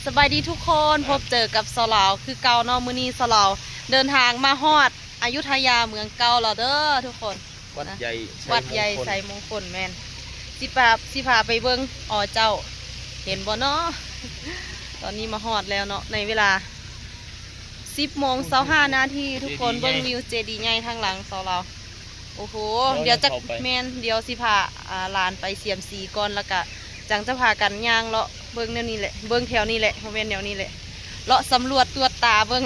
สบายดีทุกคนพบเจอกับสลาวคือเก่าเนาะมื้อนี้สลาวเดินทางมาฮอดอยุธยาเมืองเก่าแล้วเด้อทุกคนวัดใหญ่ใส่มงคลแม่นสิพาไปเบิ่งอ๋อเจ้าเห็นบ่เนาะตอนนี้มาฮอดแล้วเนาะในเวลา10:25 นาทีทุกคนเบิ่งวิวเจดีย์ใหญ่ทางหลังสลาวโอ้โหเดี๋ยวจะแม่นเดี๋ยวสิพาหลานไปเสี่ยมสีก่อนแล้วก็จังจะพากันย่างเลาะเบิ้งแนวนี้แหละเบิ้งแถวนี้แหละโมเมนต์แนวนี้แหละเลาะสำรวจตัวตาเบิ้ง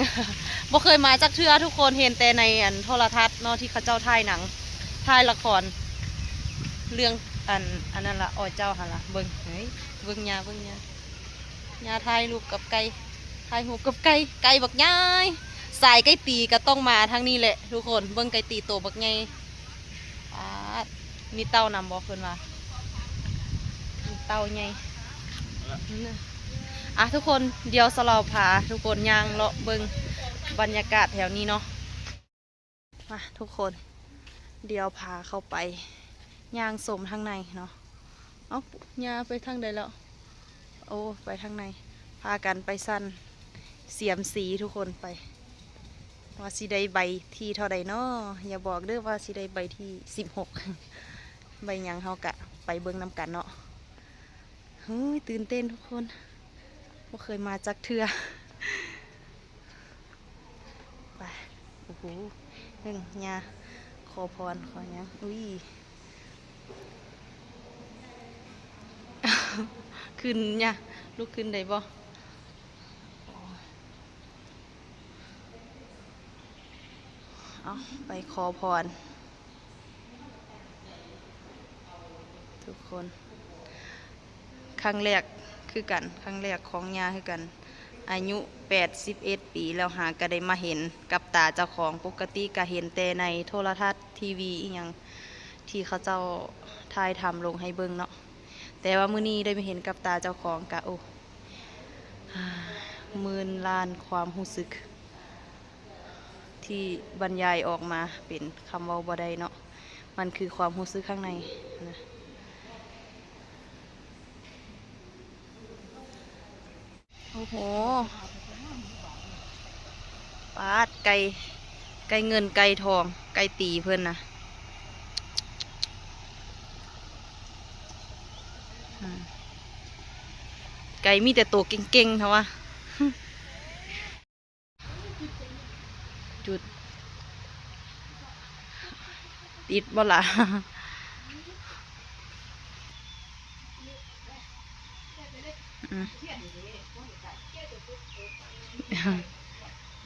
บ่เคยมาจากเทื่อทุกคนเห็นแต่ในโทรทัศน์เนาะที่เขาเจ้าถ่ายหนังถ่ายละครเรื่องอันนั้นละอ๋อเจ้าหันละเบิ้งเฮ้ยเบิ้งยาถ่ายรูปกับไก่ถ่ายรูปกับไก่บักใหญ่สายไก่ตีก็ต้องมาทางนี้แหละทุกคนเบิ้งไก่ตีโตบักใหญ่มีเต้านำบ่เพิ่นว่าเต้าไงทุกคนเดี๋ยวสลาวพาทุกคนย่างเลาะเบิงบรรยากาศแถวนี้เนาะมาทุกคนเดี๋ยวพาเข้าไปย่างสมทางในเนาะเอาย่าไปทางใดแล้วโอ้ไปทางในพากันไปสั้นเสียมสีทุกคนไปว่าสิได้ใบที่เท่าใดเนาะอย่าบอกเด้อว่าสิได้ใบที่16 ใบยังเฮากะไปเบิ่งนำกันเนาะเฮ้ยตื่นเต้นทุกคนว่าเคยมาจากเทือไปโอ้โหหนึ่งยาขอพรขอยังอุ้ย ขึ้นยาลุกขึ้นได้บ่เอาไปขอพรทุกคนครั้งแรกคือกันครั้งแรกของยาคือกันอายุ81 ปีแล้วหาก็ได้มาเห็นกับตาเจ้าของปกติก็เห็นแต่ในโทรทัศน์ทีวีอีหยังที่เขาเจ้าถ่ายทำลงให้เบิ่งเนาะแต่ว่ามื้อนี้ได้มาเห็นกับตาเจ้าของกะโอ้หมื่นล้านความรู้สึกที่บรรยายออกมาเป็นคำเว้าบ่ได้เนาะมันคือความรู้สึกข้างในนะโอ้โหปาดไก่เงินไก่ทองไก่ตีเพื่อนนะไก่มีแต่ตัวเก่งๆเท่าว่าจุดติดบ่ล่ะ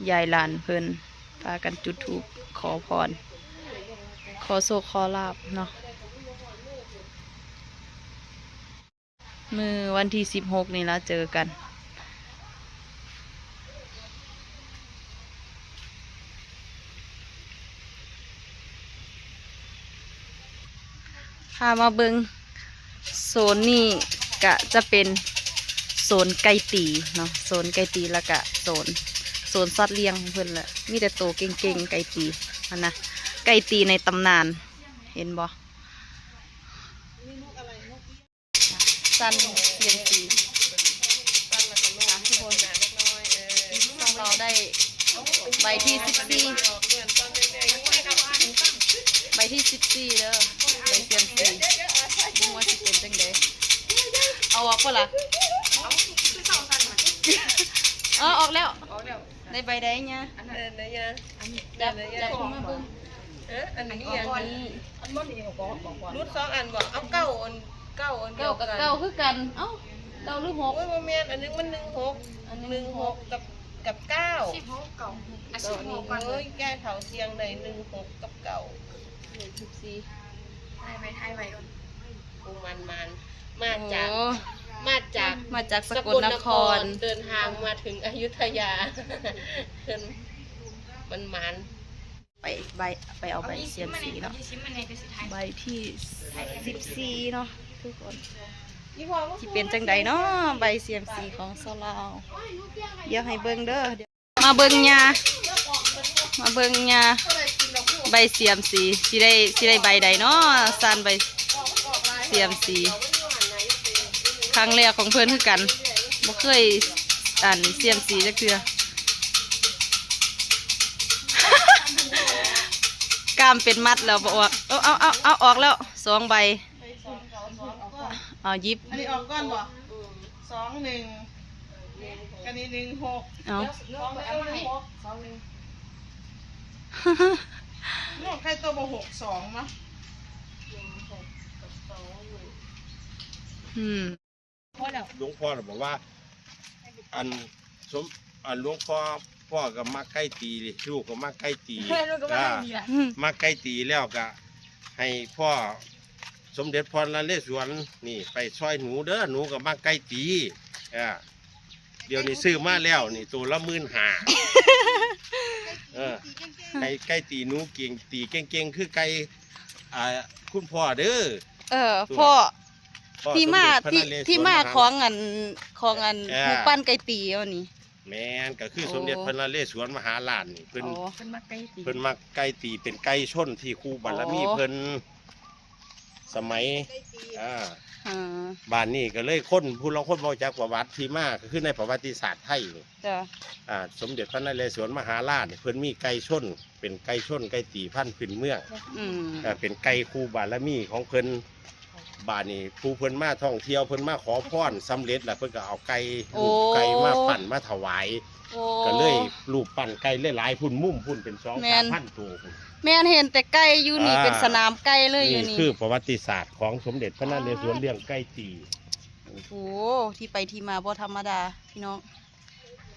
ยายหลานเพิ่นพากันจุดธูปขอพรขอโชคขอลาภเนาะมื้อวันที่16นี่ละเจอกันพามาเบิงโซนนี่กะจะเป็นโซนไก่ตีเนาะโซนไก่ตีแล้วกะโซนสัตว์เลี้ยงเพื่อนแหละมีแต่โตเก่งๆไก่ตีนะไก่ตีในตำนานเห็นบ่สันเลี้ยงตีทุกคนเราได้ใบที่14ใบที่14เด้อใบเซียมซีดูว่าสิเป็นจังไดเอาออกป่ะล่ะออกแล้วในใบใดเนี่ยอันไหนเนี่ยจับมาเบิ่งอันนี้อันนี้รูด2 อันบอกเอาเก้าอันเก้ากับเก้าคือกันเอ้าเก้าหรือ6โอ้ยบ่แม่นอันนึงมัน16อัน16กับ9 16เก้าอันนี้เอ้ยแก้เฒ่าเสียงได้16กับ9 14ทายไว้ก่อนกูมันมาจากสกลนครเดินทางมาถึงอยุธยาขึ้นมันไปเอาใบเซียมซีเนาะใบที่14เนาะทุกคนที่เป็นจังใดเนาะใบเซียมซีของสลาวเดี๋ยวให้เบิ่งเด้อมาเบิ่งยาใบเซียมซีสิได้ใบใดเนาะซันใบเซียมซีครั้งแรกของเพื่อนคือกันบ่เคย อันเสียมสีจักเทื่อ กล้ามเป็นมัดแล้วบ่ออกเอาออกแล้ว2 ใบเอายิบ อันนี้ออกก้อนบ่21กันนี้16เอาลูกใครตัวบ่62มั้ย หลวงพ่อบอกว่าอันหลวงพ่อก็มาใกล้ตีลูกก็มาใกล้ตีมาใกล้ตีแล้วก็ให้พ่อสมเด็จพรนเรศวรนี่ไปช่วยหนูเด้อหนูก็มาใกล้ตีเดี๋ยวนี้ซื้อมาแล้วนี่ตัวละ15,000ให้ใกล้ตีหนูเก่งตีเก่งๆคือไก่คุณพ่อเด้อพ่อที่มาของอันหมู่ปั้นไก่ตีเอานี่แม่นก็คือสมเด็จพระนเรศวรมหาราชนี่เพิ่นมาไก่ตีเป็นไก่ชนที่ครูบารมีเพิ่นสมัยบ้านนี้ก็เลยคนผู้ลองคนบอกจากประวัติที่มาก็คือในประวัติศาสตร์ไทยสมเด็จพระนเรศวรมหาราชเพิ่นมีไก่ชนเป็นไก่ชนไก่ตีพันธุ์พื้นเมืองเป็นไก่ครูบารมีของเพิ่นบ้านนี้ผู้เพิ่นมาท่องเที่ยวเพิ่นมาขอพรสำเร็จแล้วเพิ่นก็เอาไก่ลูกไก่มาปั่นมาถวายก็เลยรูปปั่นไก่หลายๆพุ่นมุ่มพุ่นเป็น2-3,000 ตัวแม่นเห็นแต่ไก่อยู่นี่เป็นสนามไก่เลยอยู่นี่คือประวัติศาสตร์ของสมเด็จพระนเรศวรเรื่องไก่ตีโอ้โหที่ไปที่มาบ่ธรรมดาพี่น้อง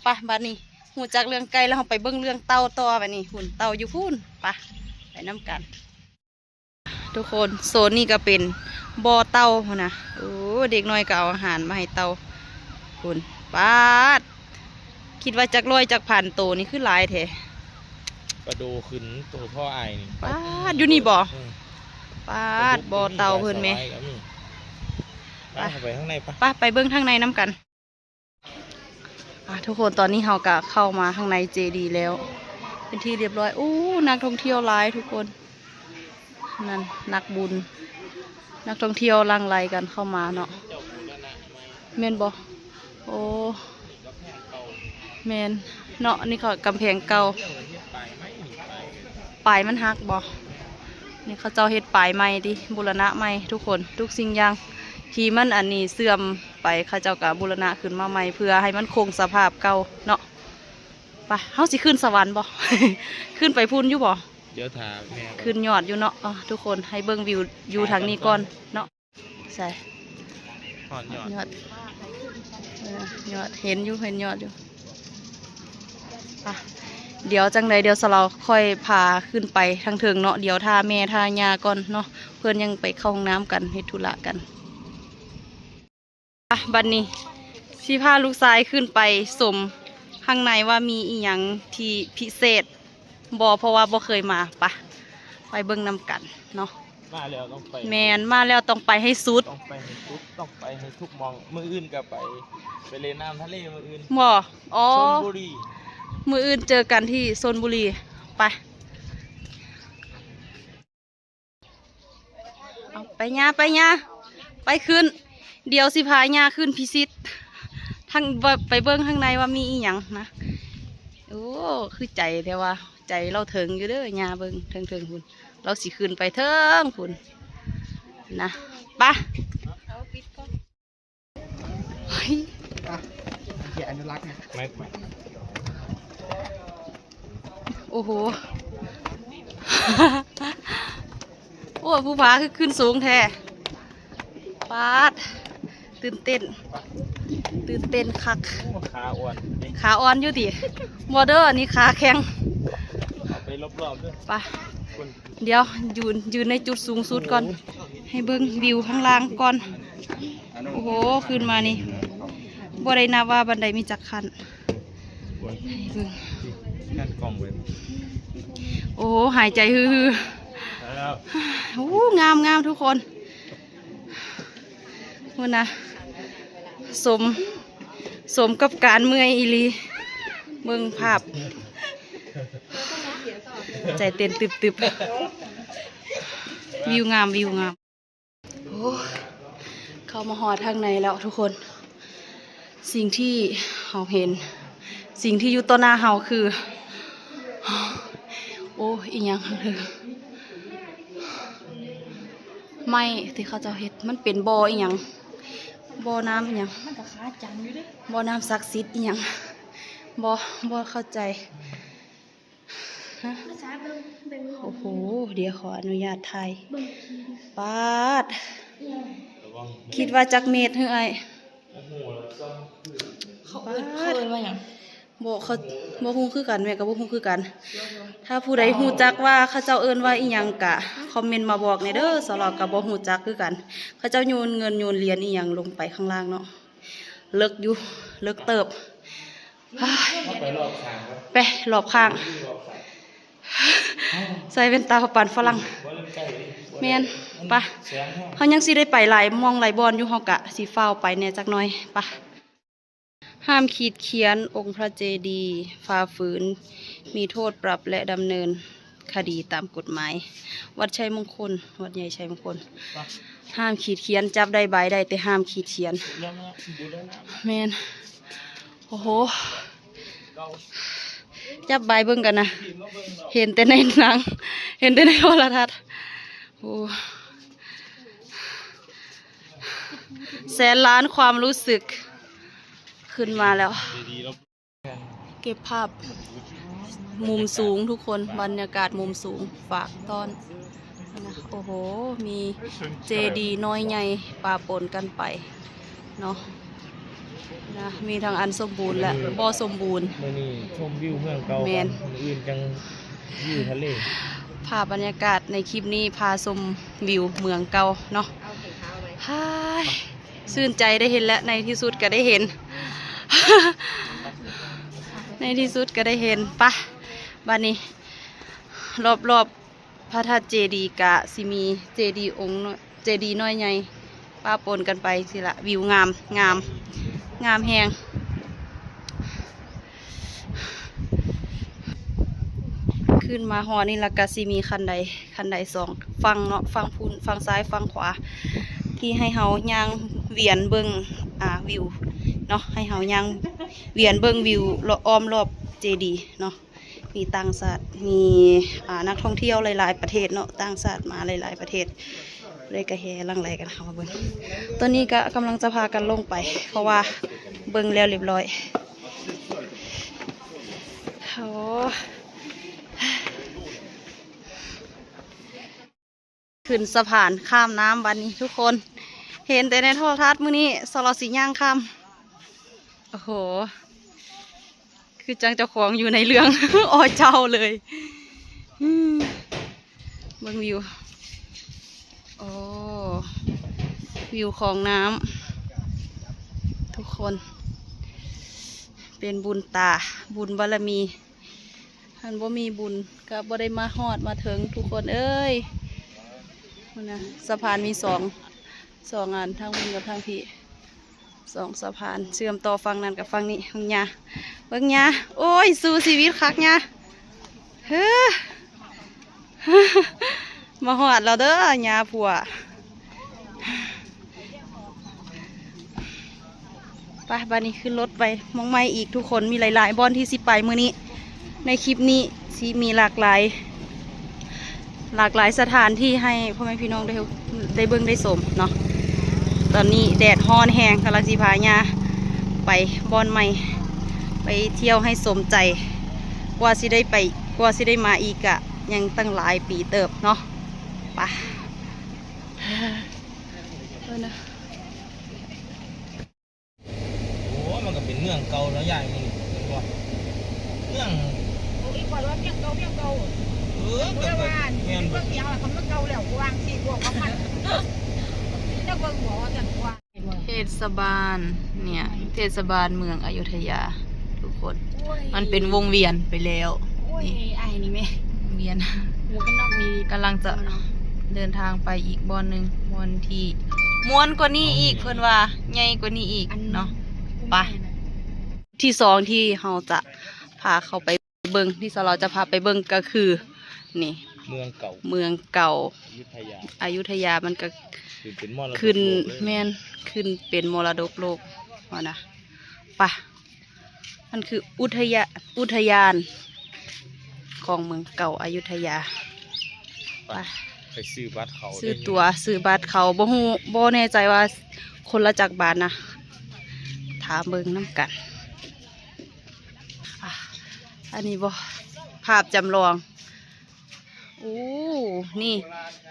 ไปบัดนี้หูจักเรื่องไก่แล้วเราไปเบิ่งเรื่องเต่าต่อบัดนี้หุ่นเต่าอยู่พุ่นไปน้ำกันทุกคนโซนนี้ก็เป็นบ่อเต่านะโอ้เด็กน้อยก็เอาอาหารมาให้เต่าคุณป้าดคิดว่าจักร้อยจักผ่านโตนี่คือหลายแท้กระดูขึ้นตัวพ่อไอ้นี่ป้าดอยู่นี่บ่ป้าดบ่อเต่าเพิ่นแม่ไปข้างในไปเบิ่งข้างในน้ำกันทุกคนตอนนี้เราก็เข้ามาข้างในเจดีย์แล้วเป็นที่เรียบร้อยอู้นักท่องเที่ยวหลายทุกคนนั่นนักบุญนักท่องเที่ยวลังไลกันเข้ามาเนาะเมนบอโอ้เมนเนาะนี่เขากำแพงเก่าปลายมันหักบอนี่เขาเจ้าเฮ็ดปลายใหม่ดิบูรณะใหม่ทุกคนทุกสิ่งอย่างที่มันอันนี้เสื่อมไปเขาเจ้ากับบูรณะขึ้นมาใหม่เพื่อให้มันคงสภาพเก่าเนาะไปเฮาสิขึ้นสวรรค์บ่ ขึ้นไปพุ่นอยู่บ่เดี๋ยวถามแม่ขึ้นยอดอยู่เนาะทุกคนให้เบิ่งวิวอยู่ทางนี้ก่อนเนาะใส่ยอดยอดเห็นยอดอยู่เดี๋ยวจังใดเดี๋ยวสเราค่อยพาขึ้นไปทางเถิงเนาะเดี๋ยวท่าแม่ท่ายาก่อนเนาะเพื่อนยังไปเข้าห้องน้ำกันเฮ็ดธุระกันบัดนี้สิพาลูกชายขึ้นไปสมข้างในว่ามีอีหยังที่พิเศษเพราะว่าบ่เคยมาไปเบิ่งนำกันเนาะมาแล้วต้องไปแมนมาแล้วต้องไปให้สุดต้องไปให้ทุกมองมืออื่นก็ไปเล่นน้ำทะเลมืออื่นบ่ชลบุรีมืออื่นเจอกันที่ชลบุรีไปเอาไปย่าไปขึ้นเดี๋ยวสิพาย่าขึ้นพิชิตทางไปเบิ่งข้างในว่ามีอีหยังนะโอ้คือใจแต่ว่าใจเราถึงอยู่เด้อยาเบิ่งถึงคุณเราสิขึ้นไปเถิงคุณนะไปเฮ้ยเขียนอนุรักษ์ไม่โอ้โหโอ้ผู้พาคือขึ้นสูงแท้ปาดตื่นเต้นคักขาอ่อนอยู่ดิบอเดอร์นี่ขาแข็งไปรอบๆด้วยไปเดี๋ยวยืนในจุดสูงสุดก่อนให้เบิ้งวิวข้างล่างก่อนโอ้โหขึ้นมานี่บ่ได้นับว่าบันไดมีจักรคันกล่องเว้ยโอ้หายใจฮือโอ้งามทุกคนนู่นนะสมกับการเมื่อยอีลีเมืองภาพใจเต้นตึบวิวงามโอ้เข้ามาหอทางในแล้วทุกคน สิ่งที่เราเห็นสิ่งที่อยู่ต่อหน้าเราคือโอ้อีหยังเด้อไม่ที่เขาเจ้าเฮ็ดมันเป็นบ่ออีหยังบ่อน้ำอีหยังมันก็ค้าจังอยู่เด้บ่อน้ำศักดิ์สิทธิ์อีหยังบ่เข้าใจฮะโอ้โหเดี๋ยวขออนุญาตถ่ายปาดคิดว่าจักเมตรเฮ้ยเขาเอิ้นว่าหยังบ่ฮู้คือกันแม่ก็บ่ฮู้คือกันถ้าผู้ใดฮู้จักว่าเขาเจ้าเอิ้นว่าอีหยังกะคอมเมนต์มาบอกในเด้อสลอก็บ่ฮู้จักคือกันเขาเจ้าโยนเงินโยนเหรียญอีหยังลงไปข้างล่างเนาะเลิกอยู่เลิกเติบไปรอบข้างใส่เป็นตาปั่นฝรั่งแม่นปะเขายังสิได้ไปหลายมองหลายบอนอยู่เฮากะสิฟ้าวไปแน่จักหน่อยปะห้ามขีดเขียนองค์พระเจดีย์ฝ่าฝืนมีโทษปรับและดำเนินคดีตามกฎหมายวัดชัยมงคลวัดใหญ่ชัยมงคลห้ามขีดเขียนจับได้ใบได้แต่ห้ามขีดเขียนแม่นโอ้โหจับใบเบิ่งกันนะเห็นแต่ในหนังเห็นแต่ในโทรทัศน์โอ้แสนล้านความรู้สึกขึ้นมาแล้วเก็บภาพมุมสูงทุกคนบรรยากาศมุมสูงฝากต้อนนะโอ้โหมีเจดีย์น้อยใหญ่ปะปนกันไปเนาะนะมีทั้งอันสมบูรณ์และบ่สมบูรณ์มื้อนี้ชมวิวเมืองเก่า แม่น มื้ออื่นจังวิวทะเล ภาพบรรยากาศในคลิปนี้พาชมวิวเมืองเก่าเนาะฮ่าชื่นใจได้เห็นแล้วในที่สุดก็ได้เห็น ในที่สุดก็ได้เห็นปะบัดนี้รอบพระธาตุเจดีย์กะสิมีเจดีย์องค์เจดีย์น้อยใหญ่ป้าปนกันไปสิละวิวงามแฮงขึ้นมาหอนี่ละกะสิมีคันใดสองฟังเนาะฟังพูนฟังซ้ายฟังขวาที่ให้เฮาย่างเวียนเบิ่งวิวเนาะให้เฮาย่างเวียนเบิ่งวิวอ้อมรอบเจดีย์เนาะมีต่างชาติมีนักท่องเที่ยวหลายๆประเทศเนาะต่างชาติมาหลายๆประเทศเลยกระแห่ลังไหลกันค่ะมาเบิ่งตอนนี้ก็กำลังจะพากันลงไปเพราะว่าเบิ่งแล้วเรียบร้อยโอ้ขึ้นสะพานข้ามน้ำวันนี้ทุกคนเห็นแต่ในโทรทัศน์มื้อนี้สลอสีย่างข้ามโอ้โหคือจังเจ้าของอยู่ในเรื่อง อ๋อเจ้าเลยเบิ่งวิวโอ้วิวของน้ำทุกคนเป็นบุญตาบุญบารมีท่านบ่มีบุญก็บ่ได้มาฮอดมาถึงทุกคนเอ้ยนะสะพานมีสองอันทางบนกับทางพี่สองสะพานเชื่อมต่อฝั่งนั้นกับฝั่งนี้เบิ่งหญ้าโอ้ยสู้ชีวิตคักหญ้าเฮ้อ มาหอดเราเด้อหญ้าผัวไปบ้านนี้ขึ้นรถไปมองไม่อีกทุกคนมีหลายๆบอนที่สิไปมื้อนี้ในคลิปนี้สิมีหลากหลายสถานที่ให้พ่อแม่พี่น้องได้เบิ่งได้ชมเนาะตอนนี้แดดฮ้อนแห้งกำลังสิพาญาไปบอนใหม่ไปเที่ยวให้สมใจกว่าสิได้มาอีกอะยังตั้งหลายปีเติบเนาะไปโอ้มันก็เป็นเมืองเก่าแล้วใหญ่นี่เห็นบ่เมืองอีกว่าเมียงเก่าก็เป็นแม่นบ่ เดียวคำว่าเก่าแล้ววางสี่พวกเขามันแล้วเบิ่งหมอจังว่าเทศบาลเนี่ยเทศบาลเมืองอยุธยาทุกคนมันเป็นวงเวียนไปแล้วนี่ไอ้นี่แม่เวียนหมูกันนอกมีกำลังจะเดินทางไปอีกบอนหนึ่งบอนที่ม้วนกว่านี้อีกเพิ่นว่าใหญ่กว่านี้อีกเนาะไปที่สองที่เราจะพาเขาไปเบิ่งที่เราจะพาไปเบิ่งก็คือนี่เมืองเก่าอยุธยามันก็ขึ้นแม่นขึ้นเป็นมรดกโลกว่านะ ปะมันคืออุทยานของเมืองเก่าอยุธยาไป ไปซื้อบัตรเขา ซื้อตั๋วซื้อบัตรเขาบ่ฮู้บ่แน่ใจว่าคนละจักบาทนะถามเบิ่งน้ำกันอ่ะอันนี้บ่ภาพจำลองอู้นี่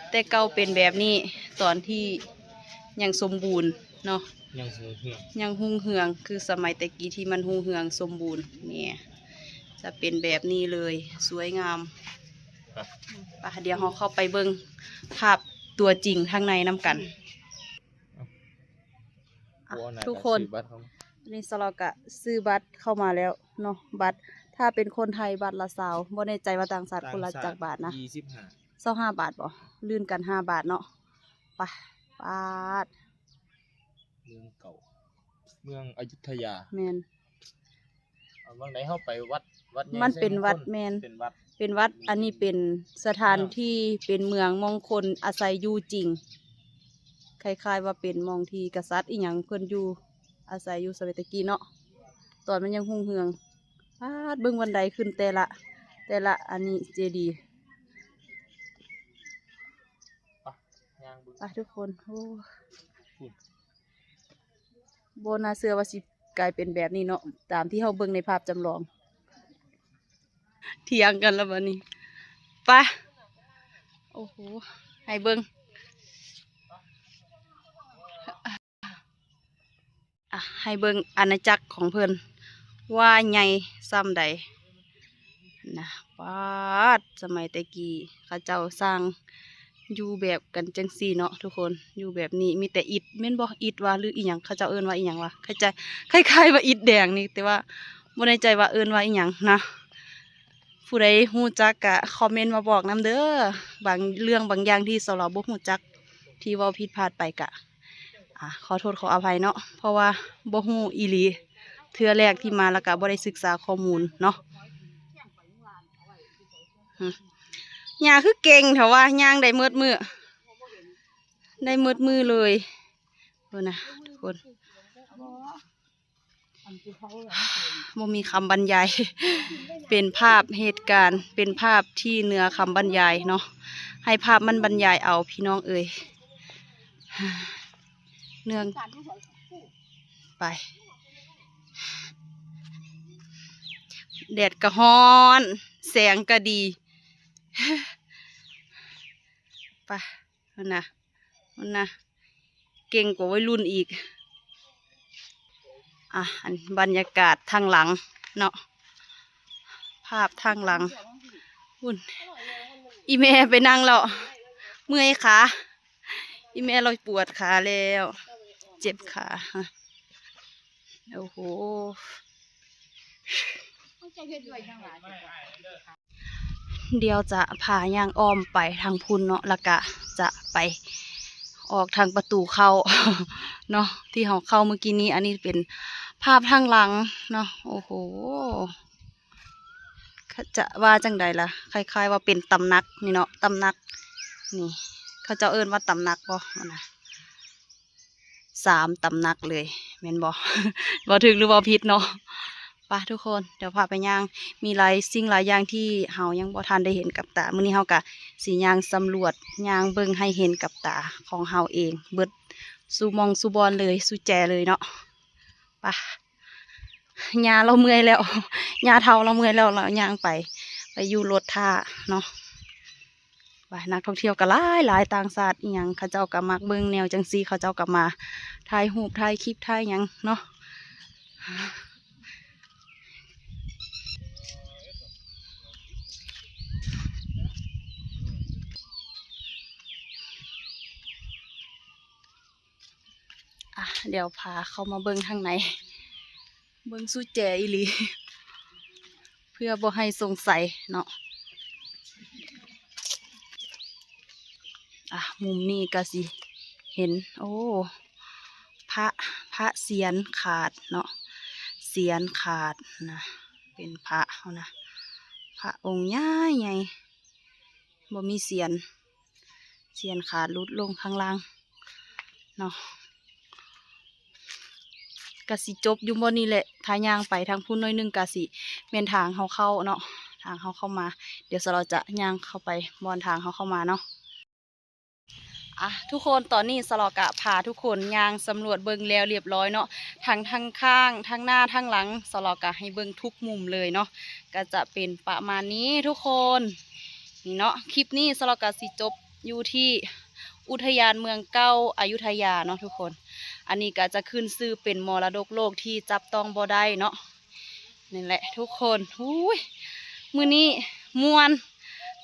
แต่เก่าเป็นแบบนี้ตอนที่ยังสมบูรณ์เนาะ ยังซื้อเหื่อง ยังหุ่งเหืองคือสมัยแต่กี้ที่มันหุ่งเหืองสมบูรณ์เนี่ยจะเป็นแบบนี้เลยสวยงามปะเดี๋ยวเราเข้าไปเบิ่งภาพตัวจริงข้างในน้ำกันอ่ะทุกคน ซื้อบัตรเขา นี่สลอกะซื้อบัตรเข้ามาแล้วเนาะบัตรถ้าเป็นคนไทยบัตรละสาวบ่แน่ใจว่าต่างชาติคนละจักบาทนะ 25 25 บาทบ่ลื่นกัน5 บาทเนาะไปบาท เมืองเก่าเมืองอยุธยา แมน เอาบางไหนเข้าไปวัดใหญ่ มันเป็นวัด ไซมงคล แมน เป็นวัด เป็นวัดอันนี้เป็นสถานที่เป็นเมืองมงคลอาศัยอยู่จริงคล้ายๆว่าเป็นหมองที่กษัตริย์อีหยังเพิ่นอยู่อาศัยอยู่สมัยตะกี้เนาะตอนมันยังหุ่งเหืองพาดเบิ่งบันไดขึ้นแต่ละอันนี้เจดีย์ ย่างบึง ไปทุกคนโอ้ พูด โบนาเสือว่าสิกลายเป็นแบบนี้เนาะตามที่เฮาเบิ่งในภาพจำลองเถียงกันแล้วบัดนี้ไปโอ้โหให้เบิ่งให้เบิ่งอาณาจักรของเพิ่นว่าใหญ่ซ้ำใดนะวาดสมัยแต่กี้เขาเจ้าสร้างอยู่แบบกันจังซี่เนาะทุกคนอยู่แบบนี้มีแต่อิฐแม่นบ่อิฐว่าหรืออีหยังเขาเจ้าเอิ้นว่าอีหยังวะคล้ายๆว่าอิฐแดงนี่แต่ว่าบ่แน่ใจว่าเอิ้นว่าอีหยังนะผู้ใดฮู้จักก็คอมเมนต์มาบอกนำเด้อบางเรื่องบางอย่างที่เราบ่ฮู้จักที่เว้าผิดพลาดไปก็ขอโทษขออภัยเนาะเพราะว่าบ่ฮู้อีหลีเทื่อแรกที่มาแล้วก็บ่ได้ศึกษาข้อมูลเนาะย่าคือเก่งเถอะว่าย่างได้มืดมือเลยดูนะทุกคนบ่มีคำบรรยาย เป็นภาพเหตุการณ์เป็นภาพที่เหนือคำบรรยายเนาะให้ภาพมันบรรยายเอาพี่น้องเอ่ยเนื่องไปแดดกระฮ้อนแสงก็ดีไปมันนะเก่งกว่าวัยรุ่นอีกอันบรรยากาศทางหลังเนาะภาพทางหลังอุ่นอีแม่ไปนั่งแล้วเมื่อยขาอีแม่เราปวดขาแล้วเจ็บขาโอ้โหเดี๋ยวจะพาย่างอ้อมไปทางพุ่นเนาะแล้วก็จะไปออกทางประตูเข้า เนาะที่เราเข้าเมื่อกี้นี้อันนี้เป็นภาพทางหลังเนาะโอ้โหจะว่าจังใดล่ะคล้ายๆว่าเป็นตำหนักนี่เนาะตำหนักนี่เขาจะเอิ้นว่าตำหนักบ่นะ3 ตำหนักเลยแม่นบ่ บ่ถึกหรือบ่ผิดเนาะไปทุกคนเดี๋ยวพาไปย่างมีหลายสิ่งหลายอย่างที่เฮายังบ่ทันได้เห็นกับตามื้อนี้เฮาก็สิย่างสำรวจย่างเบิ่งให้เห็นกับตาของเฮาเองเบิดสู่มองสู่บอนเลยสู่แจเลยเนาะไปย่าเราเมื่อยแล้วย่าเฒ่าเราเมื่อยแล้วเราย่างไปอยู่รถท่าเนาะไปนักท่องเที่ยวก็หลายต่างชาติอีหยังเขาเจ้าก็มักเบิ่งแนวจังซี่เขาเจ้าก็มาถ่ายรูปถ่ายคลิปถ่ายหยังเนาะเดี๋ยวพาเข้ามาเบิ่งทางในเบิ่งสู้แจอีหลี เพื่อบ่ให้สงสัยเนาะมุมนี้ก็สิเห็นโอ้พระเสียนขาดเนาะเสียนขาดนะเป็นพระเขานะพระองค์ใหญ่บ่มีเสียนขาดหลุดลงข้างล่างเนาะ กะสิจบอยู่บ่นี่แหละถ้าย่างไปทางพุ่นน้อยหนึงกะสิแม่นทางเฮาเข้าเนาะทางเฮาเข้ามาเดี๋ยวเราจะย่างเข้าไปบอนทางเฮาเข้ามาเนาะทุกคนตอนนี้สลอกะพาทุกคนย่างสำรวจเบิ่งแล้วเรียบร้อยเนาะทั้งข้างทั้งหน้าทั้งหลังสลอกะให้เบิ่งทุกมุมเลยเนาะก็จะเป็นประมาณนี้ทุกคนนี่เนาะคลิปนี้สลอกะสิจบอยู่ที่อุทยานเมืองเก่าอยุธยาเนาะทุกคนอันนี้ก็จะขึ้นชื่อเป็นมรดกโลกที่จับต้องบ่ได้เนาะนี่แหละทุกคนมื้อนี้ม่วน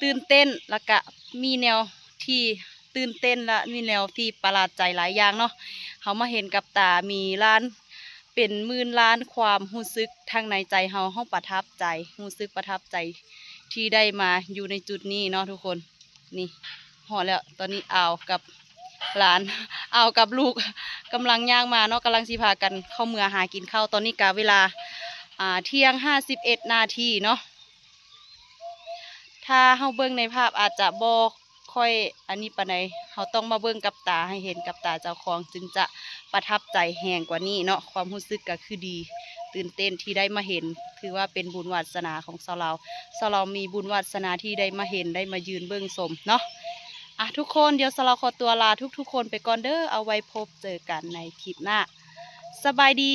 ตื่นเต้นแล้วก็มีแนวที่ตื่นเต้นและมีแนวที่ประหลาดใจหลายอย่างเนาะเขามาเห็นกับตามีล้านเป็นหมื่นล้านความรู้สึกทางในใจเฮาประทับใจรู้สึกประทับใจที่ได้มาอยู่ในจุดนี้เนาะทุกคนนี่หอแล้วตอนนี้อาวกับหลานอาวกับลูกกำลังย่างมาเนาะกำลังสิพากันเข้าเมืองหากินข้าวตอนนี้กะเวลาเที่ยง51 นาทีเนาะถ้าเฮาเบิ่งในภาพอาจจะบ่ค่อยอันนี้ปานใดเฮาต้องมาเบิ่งกับตาให้เห็นกับตาเจ้าของจึงจะประทับใจแห่งกว่านี้เนาะความรู้สึกก็คือดีตื่นเต้นที่ได้มาเห็นถือว่าเป็นบุญวาสนาของชาวเรามีบุญวาสนาที่ได้มาเห็นได้มายืนเบิ่งชมเนาะทุกคนเดี๋ยวเราขอตัวลาทุกคนไปก่อนเด้อเอาไว้พบเจอกันในคลิปหน้าสบายดี